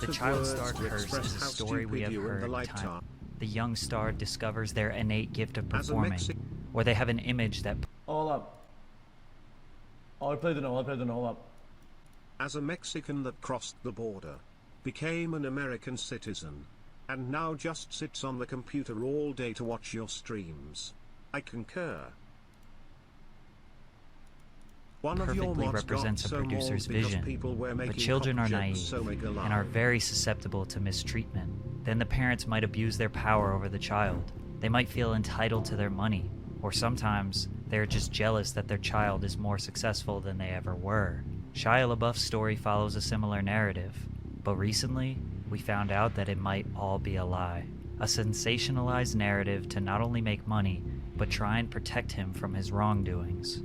The child star curse is a story we have heard time. The young star discovers their innate gift of performing, or they have an image that... Hold up. I'll play the no, hold up. As a Mexican that crossed the border, became an American citizen, and now just sits on the computer all day to watch your streams. I concur. Perfectly represents a producer's vision, but children are naive and are very susceptible to mistreatment. Then the parents might abuse their power over the child. They might feel entitled to their money, or sometimes they're just jealous that their child is more successful than they ever were. Shia LaBeouf's story follows a similar narrative, but recently we found out that it might all be a lie. A sensationalized narrative to not only make money, but try and protect him from his wrongdoings.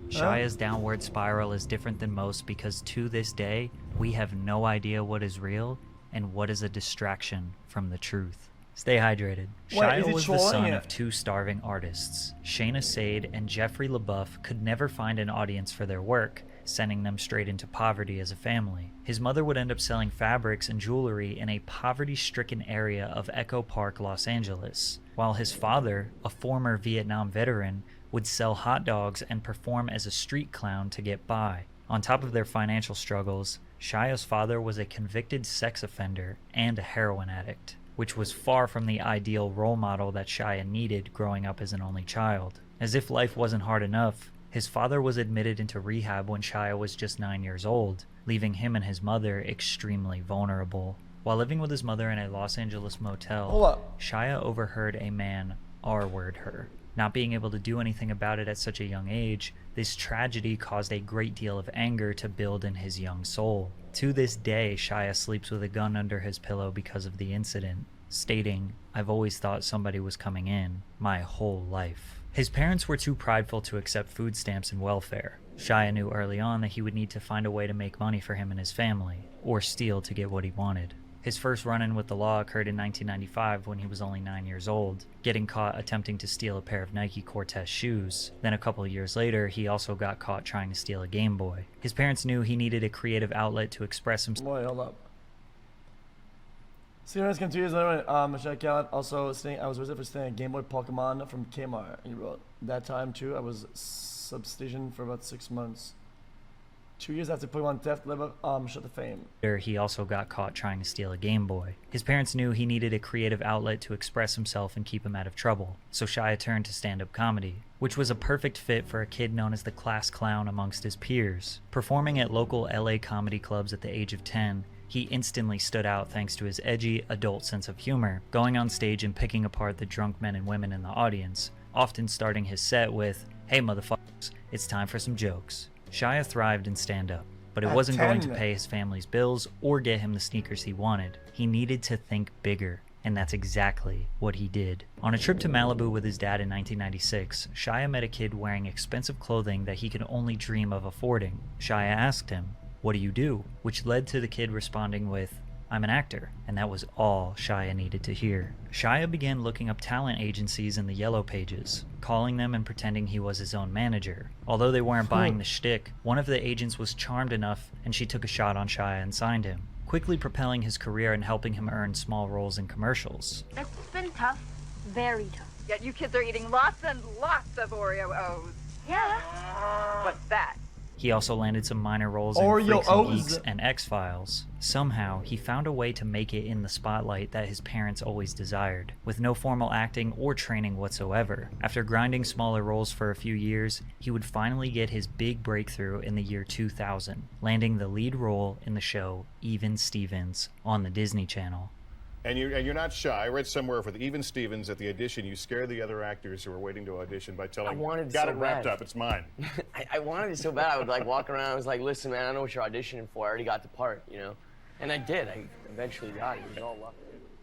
Shia's downward spiral is different than most because to this day, we have no idea what is real and what is a distraction from the truth. Stay hydrated. Shia was the son of two starving artists. Shayna Sade and Jeffrey LaBeouf could never find an audience for their work, sending them straight into poverty as a family. His mother would end up selling fabrics and jewelry in a poverty-stricken area of Echo Park, Los Angeles, while his father, a former Vietnam veteran, would sell hot dogs and perform as a street clown to get by. On top of their financial struggles, Shia's father was a convicted sex offender and a heroin addict, which was far from the ideal role model that Shia needed growing up as an only child. As if life wasn't hard enough, his father was admitted into rehab when Shia was just 9 years old, leaving him and his mother extremely vulnerable. While living with his mother in a Los Angeles motel, Shia overheard a man R-word her. Not being able to do anything about it at such a young age, this tragedy caused a great deal of anger to build in his young soul. To this day, Shia sleeps with a gun under his pillow because of the incident, stating, "I've always thought somebody was coming in, my whole life." His parents were too prideful to accept food stamps and welfare. Shia knew early on that he would need to find a way to make money for him and his family, or steal to get what he wanted. His first run-in with the law occurred in 1995 when he was only 9 years old, getting caught attempting to steal a pair of Nike Cortez shoes. Then a couple of years later, he also got caught trying to steal a Game Boy. His parents knew he needed a creative outlet to express himself. Wait, hold up. Serious came 2 years later. Check out. Also, I was arrested for stealing a Game Boy Pokemon from Kmart. He wrote, that time too, I was substitution for about 6 months. 2 years after Pokemon theft, shut the fame. He also got caught trying to steal a Game Boy. His parents knew he needed a creative outlet to express himself and keep him out of trouble, so Shia turned to stand-up comedy, which was a perfect fit for a kid known as the class clown amongst his peers. Performing at local LA comedy clubs at the age of 10, he instantly stood out thanks to his edgy, adult sense of humor, going on stage and picking apart the drunk men and women in the audience, often starting his set with, "Hey motherfuckers, it's time for some jokes." Shia thrived in stand-up, but it wasn't going to pay his family's bills or get him the sneakers he wanted. He needed to think bigger, and that's exactly what he did. On a trip to Malibu with his dad in 1996, Shia met a kid wearing expensive clothing that he could only dream of affording. Shia asked him, "What do you do?" which led to the kid responding with, "I'm an actor," and that was all Shia needed to hear. Shia began looking up talent agencies in the Yellow Pages, calling them and pretending he was his own manager. Although they weren't buying the shtick, one of the agents was charmed enough and she took a shot on Shia and signed him, quickly propelling his career and helping him earn small roles in commercials. It's been tough, very tough. Yet you kids are eating lots and lots of Oreo O's. Yeah. What's that? He also landed some minor roles in Freaks and Geeks and X-Files. Somehow, he found a way to make it in the spotlight that his parents always desired, with no formal acting or training whatsoever. After grinding smaller roles for a few years, he would finally get his big breakthrough in the year 2000, landing the lead role in the show Even Stevens on the Disney Channel. And you're not shy. I read somewhere for the Even Stevens at the audition, you scared the other actors who were waiting to audition by telling them, "Got it wrapped up, it's mine." I wanted it so bad. I would like walk around. I was like, "Listen, man, I know what you're auditioning for. I already got the part, you know." And I did. I eventually got it. It was all luck.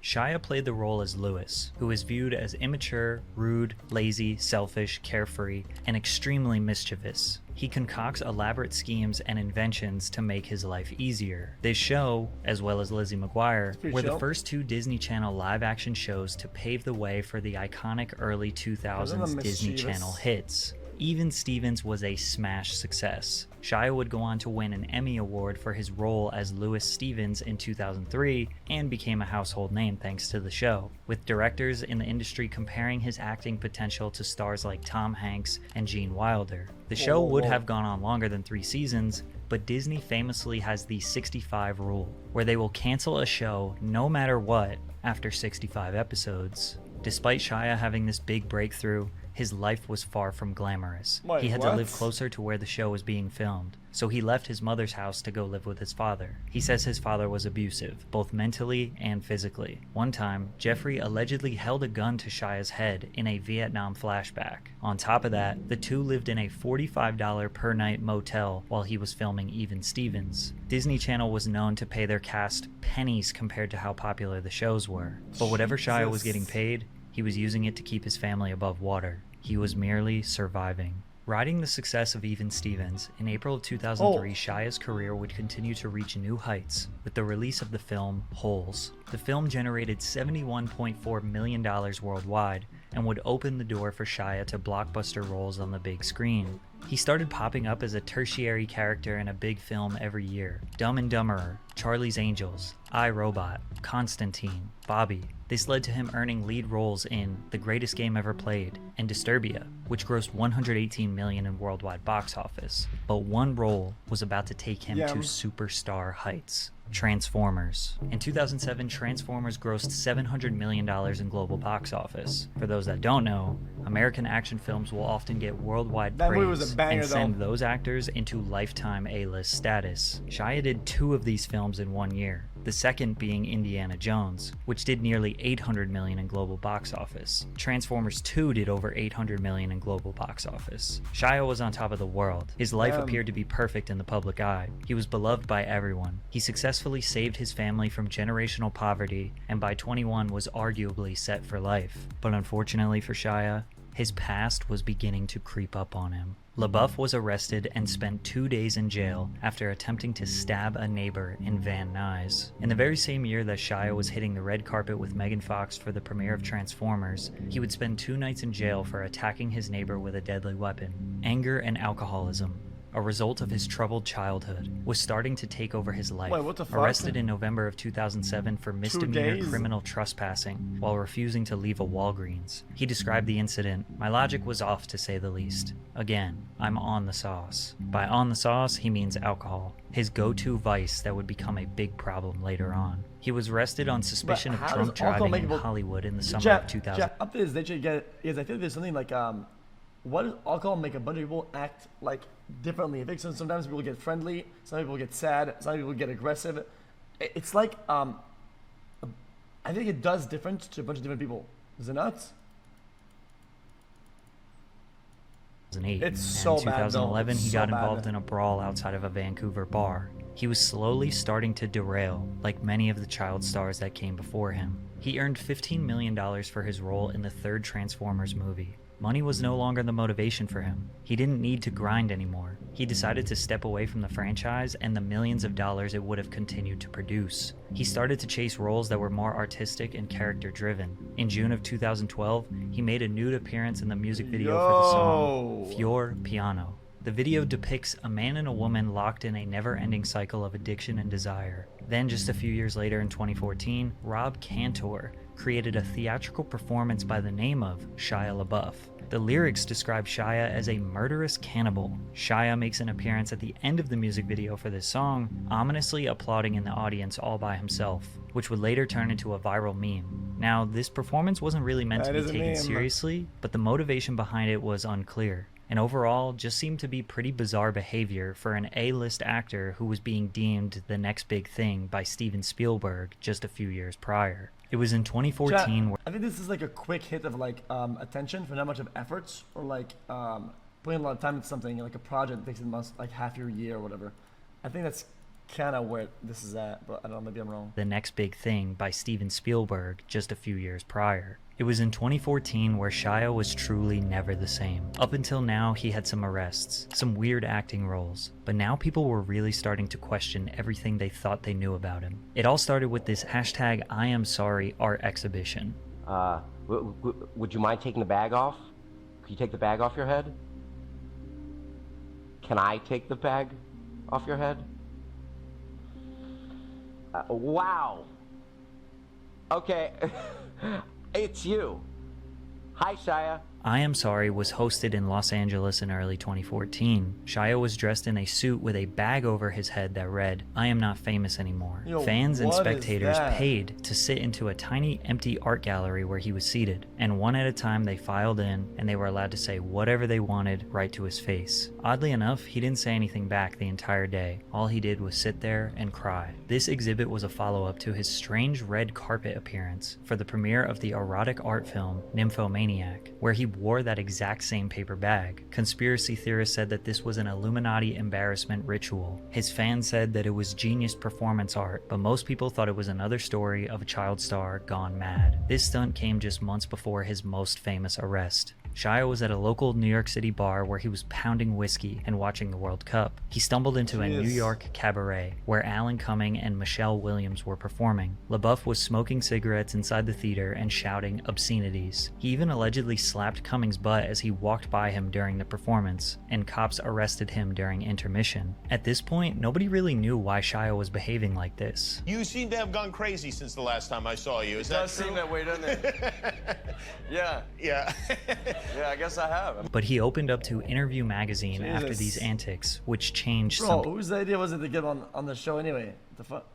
Shia played the role as Lewis, who is viewed as immature, rude, lazy, selfish, carefree, and extremely mischievous. He concocts elaborate schemes and inventions to make his life easier. This show, as well as Lizzie McGuire, were the first two Disney Channel live-action shows to pave the way for the iconic early 2000s Disney Channel hits. Even Stevens was a smash success. Shia would go on to win an Emmy Award for his role as Louis Stevens in 2003 and became a household name thanks to the show, with directors in the industry comparing his acting potential to stars like Tom Hanks and Gene Wilder. The show would have gone on longer than 3 seasons, but Disney famously has the 65 rule, where they will cancel a show no matter what after 65 episodes. Despite Shia having this big breakthrough, his life was far from glamorous. Wait, he had what? to live closer to where the show was being filmed, so he left his mother's house to go live with his father. He says his father was abusive, both mentally and physically. One time, Jeffrey allegedly held a gun to Shia's head in a Vietnam flashback. On top of that, the two lived in a $45 per night motel while he was filming Even Stevens. Disney Channel was known to pay their cast pennies compared to how popular the shows were. But whatever Shia was getting paid, he was using it to keep his family above water. He was merely surviving. Riding the success of Even Stevens, in April of 2003, Shia's career would continue to reach new heights with the release of the film Holes. The film generated $71.4 million worldwide and would open the door for Shia to blockbuster roles on the big screen. He started popping up as a tertiary character in a big film every year. Dumb and Dumberer, Charlie's Angels, I, Robot, Constantine, Bobby. This led to him earning lead roles in The Greatest Game Ever Played and Disturbia, which grossed $118 million in worldwide box office. But one role was about to take him to superstar heights. Transformers. In 2007, Transformers grossed $700 million in global box office. For those that don't know, American action films will often get worldwide praise and send those actors into lifetime A-list status. Shia did 2 of these films in 1 year, the second being Indiana Jones, which did nearly $800 million in global box office. Transformers 2 did over $800 million in global box office. Shia was on top of the world. His life appeared to be perfect in the public eye. He was beloved by everyone. He successfully saved his family from generational poverty, and by 21 was arguably set for life. But unfortunately for Shia, his past was beginning to creep up on him. LaBeouf was arrested and spent 2 days in jail after attempting to stab a neighbor in Van Nuys. In the very same year that Shia was hitting the red carpet with Megan Fox for the premiere of Transformers, he would spend 2 nights in jail for attacking his neighbor with a deadly weapon. Anger and alcoholism, a result of his troubled childhood, was starting to take over his life. Wait, what the fuck? Arrested in November of 2007 for misdemeanor criminal trespassing while refusing to leave a Walgreens. He described the incident, "My logic was off, to say the least. Again, I'm on the sauce." By on the sauce, he means alcohol, his go-to vice that would become a big problem later on. He was arrested on suspicion of drunk driving in Hollywood in the summer of 2000. Up to this, they should get, is I think there's something like, what does alcohol make a bunch of people act like differently? I think sometimes people get friendly, some people get sad, some people get aggressive. It's like, I think it does different to a bunch of different people. Is it not? It's so in bad, 2011, though. he So got bad. involved in a brawl outside of a Vancouver bar. He was slowly starting to derail, like many of the child stars that came before him. He earned $15 million for his role in the 3rd Transformers movie. Money was no longer the motivation for him. He didn't need to grind anymore. He decided to step away from the franchise and the millions of dollars it would have continued to produce. He started to chase roles that were more artistic and character-driven. In June of 2012, he made a nude appearance in the music video for the song Fior Piano. The video depicts a man and a woman locked in a never-ending cycle of addiction and desire. Then, just a few years later in 2014, Rob Cantor created a theatrical performance by the name of Shia LaBeouf. The lyrics describe Shia as a murderous cannibal. Shia makes an appearance at the end of the music video for this song, ominously applauding in the audience all by himself, which would later turn into a viral meme. Now, this performance wasn't really meant to be taken seriously, but the motivation behind it was unclear, and overall just seemed to be pretty bizarre behavior for an A-list actor who was being deemed the next big thing by Steven Spielberg just a few years prior. It was in 2014 where I think this is like a quick hit of like attention for not much of efforts, or like putting a lot of time into something, like a project that takes like half your year or whatever. I think that's kind of where this is at, but I don't know, maybe I'm wrong. The Next Big Thing by Steven Spielberg just a few years prior. It was in 2014 where Shia was truly never the same. Up until now, he had some arrests, some weird acting roles, but now people were really starting to question everything they thought they knew about him. It all started with this hashtag I am sorry art exhibition. Would you mind taking the bag off? Could you take the bag off your head? Can I take the bag off your head? Wow. Okay, it's you. Hi, Shia. I Am Sorry was hosted in Los Angeles in early 2014. Shia was dressed in a suit with a bag over his head that read, "I am not famous anymore." Yo, Fans and what is spectators that? paid to sit into a tiny empty art gallery where he was seated, and one at a time they filed in and they were allowed to say whatever they wanted right to his face. Oddly enough, he didn't say anything back the entire day. All he did was sit there and cry. This exhibit was a follow-up to his strange red carpet appearance for the premiere of the erotic art film Nymphomaniac, where he wore that exact same paper bag. Conspiracy theorists said that this was an Illuminati embarrassment ritual. His fans said that it was genius performance art, but most people thought it was another story of a child star gone mad. This stunt came just months before his most famous arrest. Shia was at a local New York City bar where he was pounding whiskey and watching the World Cup. He stumbled into a New York cabaret where Alan Cumming and Michelle Williams were performing. LaBeouf was smoking cigarettes inside the theater and shouting obscenities. He even allegedly slapped Cummings' butt as he walked by him during the performance, and cops arrested him during intermission. At this point, nobody really knew why Shia was behaving like this. You seem to have gone crazy since the last time I saw you. Is that true? It does seem that way, doesn't it? Yeah. Yeah. Yeah, I guess I have. But he opened up to Interview magazine after these antics, which changed Bro, whose idea was it to get on the show anyway? The fuck?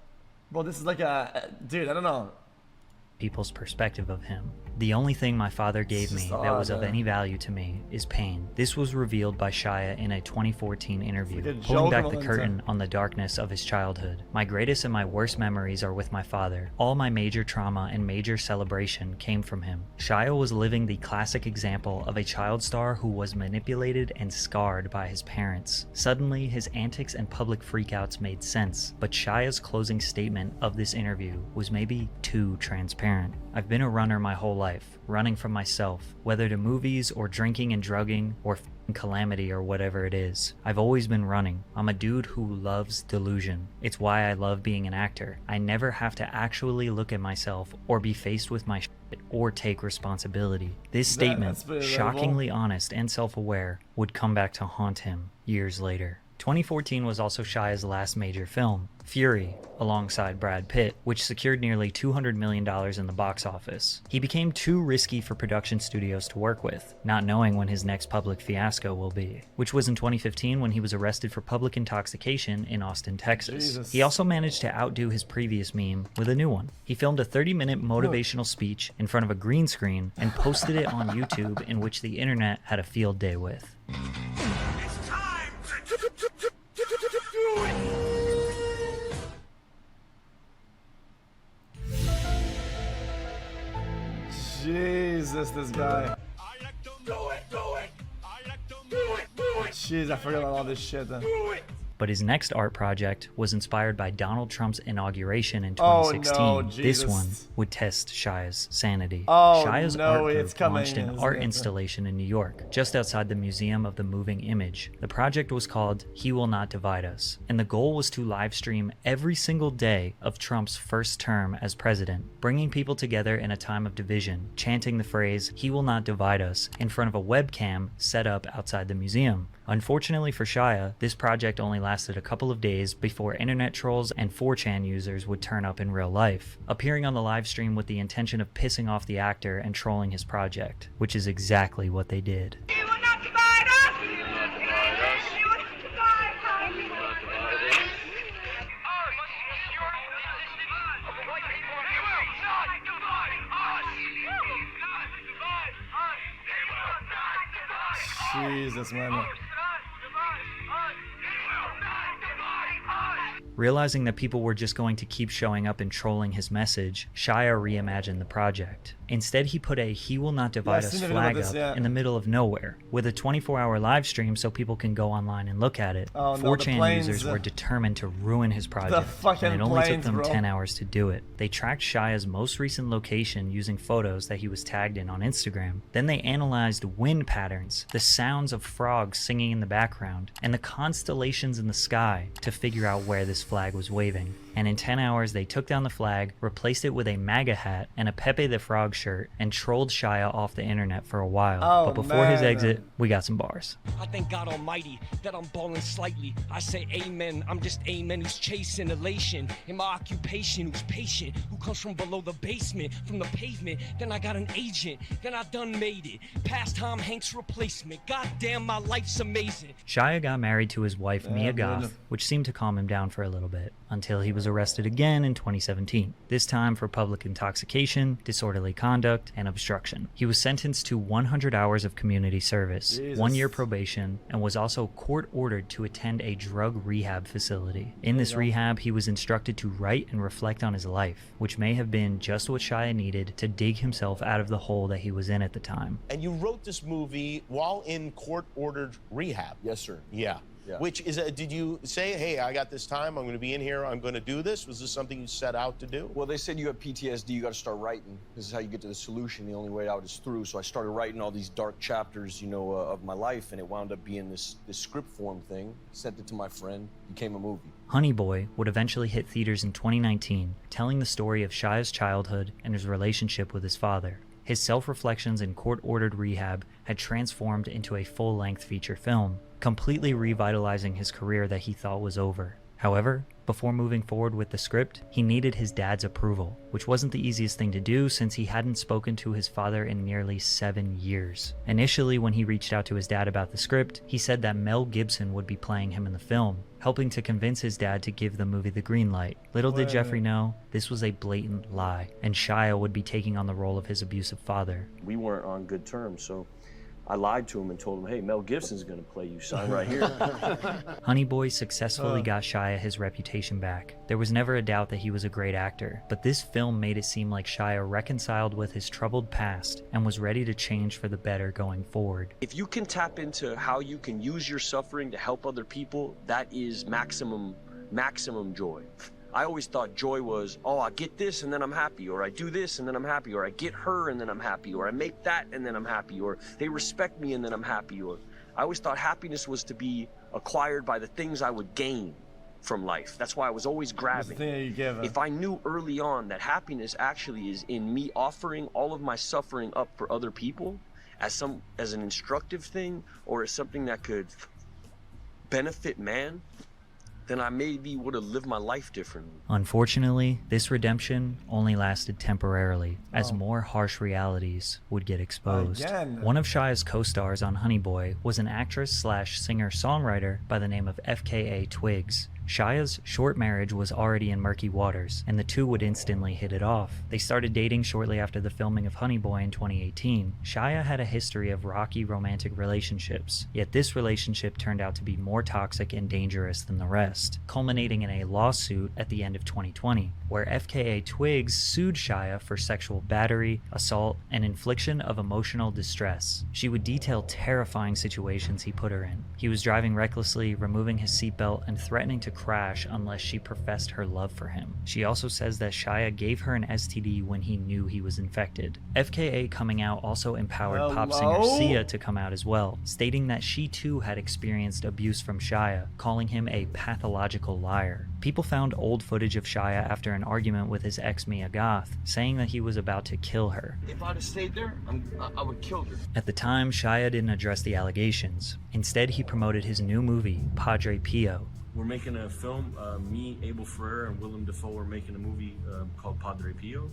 Bro, this is like dude, I don't know. People's perspective of him. The only thing my father gave me that was of any value to me is pain. This was revealed by Shia in a 2014 interview, pulling back the curtain on the darkness of his childhood. My greatest and my worst memories are with my father. All my major trauma and major celebration came from him. Shia was living the classic example of a child star who was manipulated and scarred by his parents. Suddenly, his antics and public freakouts made sense, but Shia's closing statement of this interview was maybe too transparent. I've been a runner my whole life, running from myself, whether to movies or drinking and drugging or calamity or whatever it is. I've always been running. I'm a dude who loves delusion. It's why I love being an actor. I never have to actually look at myself or be faced with my shit or take responsibility. This statement, shockingly honest and self-aware, would come back to haunt him years later. 2014 was also Shia's last major film, Fury, alongside Brad Pitt, which secured nearly $200 million in the box office. He became too risky for production studios to work with, not knowing when his next public fiasco will be, which was in 2015 when he was arrested for public intoxication in Austin, Texas. Jesus. He also managed to outdo his previous meme with a new one. He filmed a 30-minute motivational speech in front of a green screen and posted it on YouTube, in which the internet had a field day with. It's time to do it. Jesus, this guy. Do it. Jeez, I forgot about all this shit then. But his next art project was inspired by Donald Trump's inauguration in Oh, 2016. no, This Jesus. one would test Shia's sanity. Oh, Shia's no, art it's group coming, launched an isn't art it? installation in New York, just outside the Museum of the Moving Image. The project was called He Will Not Divide Us, and the goal was to live stream every single day of Trump's first term as president, bringing people together in a time of division, chanting the phrase, "He will not divide us," in front of a webcam set up outside the museum. Unfortunately for Shia, this project only lasted a couple of days before internet trolls and 4chan users would turn up in real life, appearing on the live stream with the intention of pissing off the actor and trolling his project, which is exactly what they did. You will not divide us! You will not divide us! You will not divide us! You will not divide us! Ours must secure the existence of the white people. He will not divide us! He will not divide us! He will not divide us! Jesus, man. Realizing that people were just going to keep showing up and trolling his message, Shia reimagined the project. Instead, he put a "He Will Not Divide Us" flag up in the middle of nowhere, with a 24-hour live stream so people can go online and look at it. Oh, no, 4chan users were determined to ruin his project, and it only took them 10 hours to do it. They tracked Shia's most recent location using photos that he was tagged in on Instagram. Then they analyzed wind patterns, the sounds of frogs singing in the background, and the constellations in the sky to figure out where this flag was waving. And in 10 hours, they took down the flag, replaced it with a MAGA hat and a Pepe the Frog shirt, and trolled Shia off the internet for a while. But before his exit, we got some bars. I thank God Almighty that I'm balling slightly. I say amen, I'm just amen who's chasing elation. In my occupation, who's patient, who comes from below the basement, from the pavement. Then I got an agent, then I done made it. Past Tom Hanks replacement. God damn, my life's amazing. Shia got married to his wife, Mia Goth, which seemed to calm him down for a little bit, until he was arrested again in 2017, this time for public intoxication, disorderly conduct, and obstruction. He was sentenced to 100 hours of community service, 1 year probation, and was also court-ordered to attend a drug rehab facility. In this rehab, he was instructed to write and reflect on his life, which may have been just what Shia needed to dig himself out of the hole that he was in at the time. And you wrote this movie while in court-ordered rehab. Yes, sir. Yeah. Yeah. Which is, did you say, hey, I got this time, I'm going to be in here, I'm going to do this? Was this something you set out to do? Well, they said you have PTSD, you got to start writing. This is how you get to the solution. The only way out is through. So I started writing all these dark chapters, you know, of my life, and it wound up being this script form thing. Sent it to my friend, became a movie. Honey Boy would eventually hit theaters in 2019, telling the story of Shia's childhood and his relationship with his father. His self-reflections in court-ordered rehab had transformed into a full-length feature film, completely revitalizing his career that he thought was over. However, before moving forward with the script, he needed his dad's approval, which wasn't the easiest thing to do since he hadn't spoken to his father in nearly 7 years. Initially, when he reached out to his dad about the script, he said that Mel Gibson would be playing him in the film, helping to convince his dad to give the movie the green light. Little did Jeffrey know, this was a blatant lie, and Shia would be taking on the role of his abusive father. We weren't on good terms, so I lied to him and told him, hey, Mel Gibson's gonna play you, son, right here. Honey Boy successfully got Shia his reputation back. There was never a doubt that he was a great actor, but this film made it seem like Shia reconciled with his troubled past and was ready to change for the better going forward. If you can tap into how you can use your suffering to help other people, that is maximum joy. I always thought joy was, oh, I get this and then I'm happy, or I do this and then I'm happy, or I get her and then I'm happy, or I make that and then I'm happy, or they respect me and then I'm happy, or I always thought happiness was to be acquired by the things I would gain from life. That's why I was always grabbing. If I knew early on that happiness actually is in me offering all of my suffering up for other people as an instructive thing, or as something that could benefit man, then I maybe would have lived my life differently. Unfortunately, this redemption only lasted temporarily, as more harsh realities would get exposed. One of Shia's co-stars on Honey Boy was an actress/singer-songwriter by the name of FKA Twigs. Shia's short marriage was already in murky waters, and the two would instantly hit it off. They started dating shortly after the filming of Honey Boy in 2018. Shia had a history of rocky romantic relationships, yet this relationship turned out to be more toxic and dangerous than the rest, culminating in a lawsuit at the end of 2020, where FKA Twigs sued Shia for sexual battery, assault, and infliction of emotional distress. She would detail terrifying situations he put her in. He was driving recklessly, removing his seatbelt, and threatening to crash unless she professed her love for him. She also says that Shia gave her an STD when he knew he was infected. FKA coming out also empowered pop singer Sia to come out as well, stating that she too had experienced abuse from Shia, calling him a pathological liar. People found old footage of Shia after an argument with his ex Mia Goth, saying that he was about to kill her. If I'd have stayed there, I would have killed her. At the time, Shia didn't address the allegations. Instead, he promoted his new movie, Padre Pio. We're making a film, me, Abel Ferrer, and Willem Dafoe are making a movie called Padre Pio,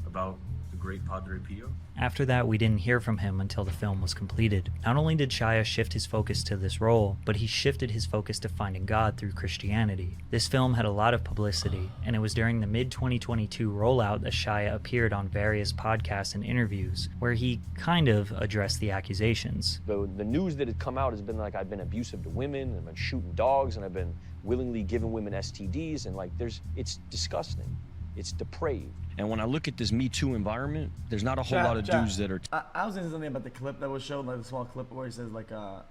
about the great Padre Pio. After that, we didn't hear from him until the film was completed. Not only did Shia shift his focus to this role, but he shifted his focus to finding God through Christianity. This film had a lot of publicity, and it was during the mid-2022 rollout that Shia appeared on various podcasts and interviews, where he kind of addressed the accusations. The news that had come out has been like I've been abusive to women, and I've been shooting dogs, and I've been willingly giving women STDs, and like it's disgusting. It's depraved. And when I look at this Me Too environment, there's not a whole lot of dudes that are... I was saying something about the clip that was shown, like the small clip where he says like, what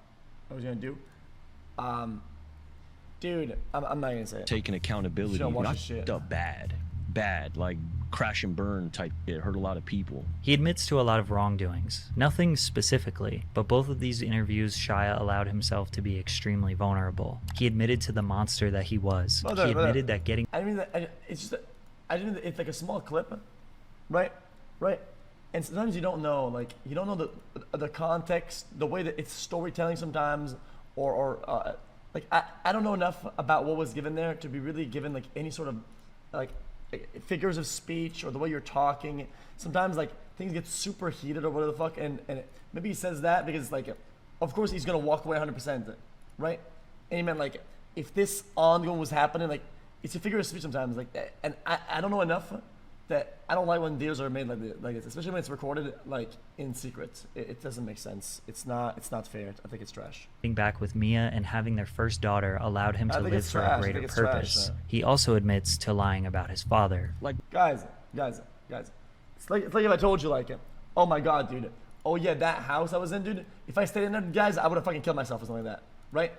was he gonna do? Dude, I'm not gonna say it. Taking accountability, not the bad. bad, like crash and burn type shit, hurt a lot of people. He admits to a lot of wrongdoings. Nothing specifically, but both of these interviews, Shia allowed himself to be extremely vulnerable. He admitted to the monster that he was. He admitted that getting... I mean, it's like a small clip, right? Right? And sometimes you don't know, like, you don't know the context, the way that it's storytelling sometimes, or like, I don't know enough about what was given there to be really given, like, any sort of, like, figures of speech or the way you're talking. Sometimes, like, things get super heated or whatever the fuck, and maybe he says that because, like, of course he's gonna walk away 100%, right? And he meant, like, if this ongoing was happening, like, it's a figure of speech sometimes, like, and I don't know enough that I don't like when deals are made like this, especially when it's recorded, like, in secret. It doesn't make sense. It's not fair. I think it's trash. Getting back with Mia and having their first daughter allowed him to live for a greater purpose. He also admits to lying about his father. Like, guys, it's like if I told you, like, oh my god, dude, oh yeah, that house I was in, dude, if I stayed in there, guys, I would have fucking killed myself or something like that, right?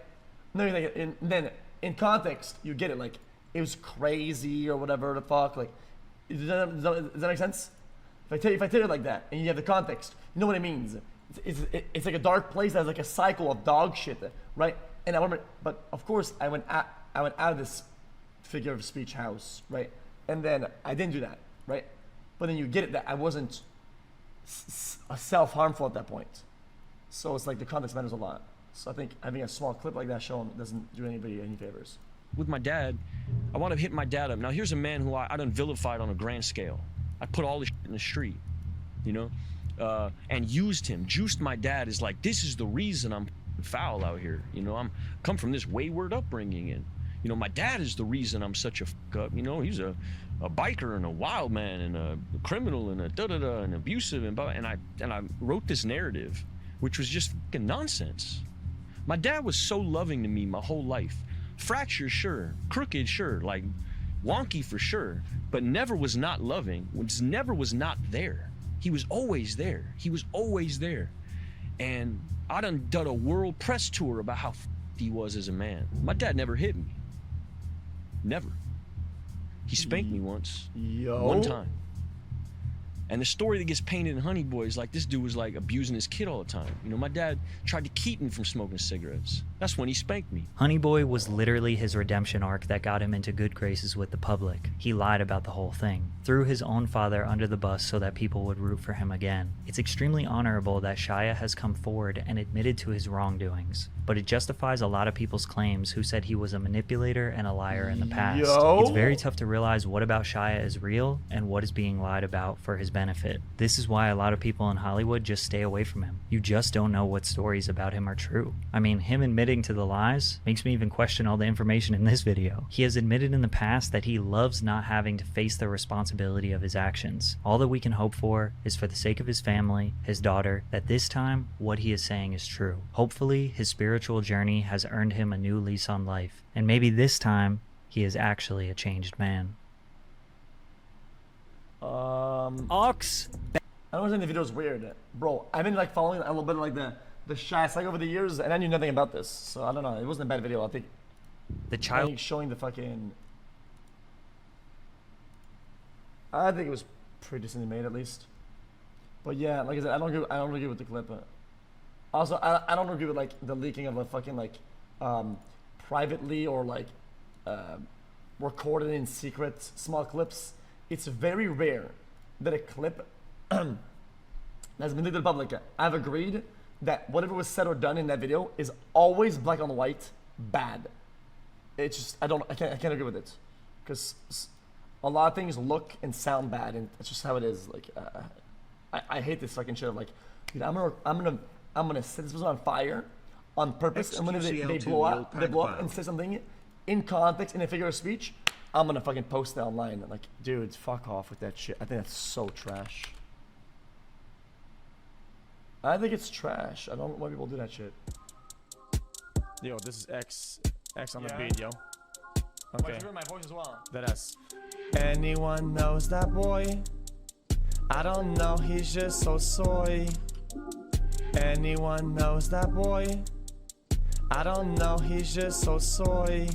No, you're like, then in context, you get it, like, it was crazy or whatever the fuck, like, does that make sense? If I tell you like that, and you have the context, you know what it means. It's like a dark place that has like a cycle of dog shit, right? And I remember, but of course I went out of this figure of speech house, right? And then I didn't do that, right? But then you get it that I wasn't self-harmful at that point. So it's like the context matters a lot. So I think having a small clip like that shown doesn't do anybody any favors. With my dad, I want to hit my dad up. Now here's a man who I done vilified on a grand scale. I put all this shit in the street, you know, and used him, juiced my dad as like, this is the reason I'm foul out here. You know, I'm come from this wayward upbringing, and you know, my dad is the reason I'm such a fuck up. You know, he's a biker and a wild man and a criminal and a da-da-da and abusive and I wrote this narrative, which was just fucking nonsense. My dad was so loving to me my whole life. Fractured, sure. Crooked, sure. Like, wonky for sure. But never was not loving. Never was not there. He was always there. He was always there. And I done a world press tour about how he was as a man. My dad never hit me. Never. He spanked me once. One time. And the story that gets painted in Honey Boy is like this dude was like abusing his kid all the time. You know, my dad tried to keep me from smoking cigarettes. That's when he spanked me. Honey Boy was literally his redemption arc that got him into good graces with the public. He lied about the whole thing, threw his own father under the bus so that people would root for him again. It's extremely honorable that Shia has come forward and admitted to his wrongdoings, but it justifies a lot of people's claims who said he was a manipulator and a liar in the past. It's very tough to realize what about Shia is real and what is being lied about for his benefit. This is why a lot of people in Hollywood just stay away from him. You just don't know what stories about him are true. I mean, him admitting to the lies makes me even question all the information in this video. He has admitted in the past that he loves not having to face the responsibility of his actions. All that we can hope for is for the sake of his family, his daughter, that this time what he is saying is true. Hopefully his spiritual journey has earned him a new lease on life, and maybe this time he is actually a changed man. Ox. I don't think the video is weird, bro. I've been like following a little bit of like the Shia saga over the years, and I knew nothing about this, so I don't know. It wasn't a bad video. I think the child showing the fucking. I think it was pretty decently made, at least. But yeah, like I said, I don't agree with the clip. Also, I don't agree with like the leaking of a fucking like privately or like recorded in secret small clips. It's very rare that a clip has been leaked to the public. I've agreed that whatever was said or done in that video is always black on white bad. It's just I can't agree with it, because a lot of things look and sound bad, and it's just how it is. Like I hate this fucking shit of like, dude, I'm gonna set this person on fire on purpose, and when they blow up and say something in context in a figure of speech, I'm gonna fucking post that online. Like, dude, fuck off with that shit. I think that's so trash. I think it's trash. I don't know why people do that shit. Yo, this is X on the beat, yo. Okay. You heard my voice as well. That's. Anyone knows that boy? I don't know, he's just so soy. Anyone knows that boy? I don't know, he's just so soy.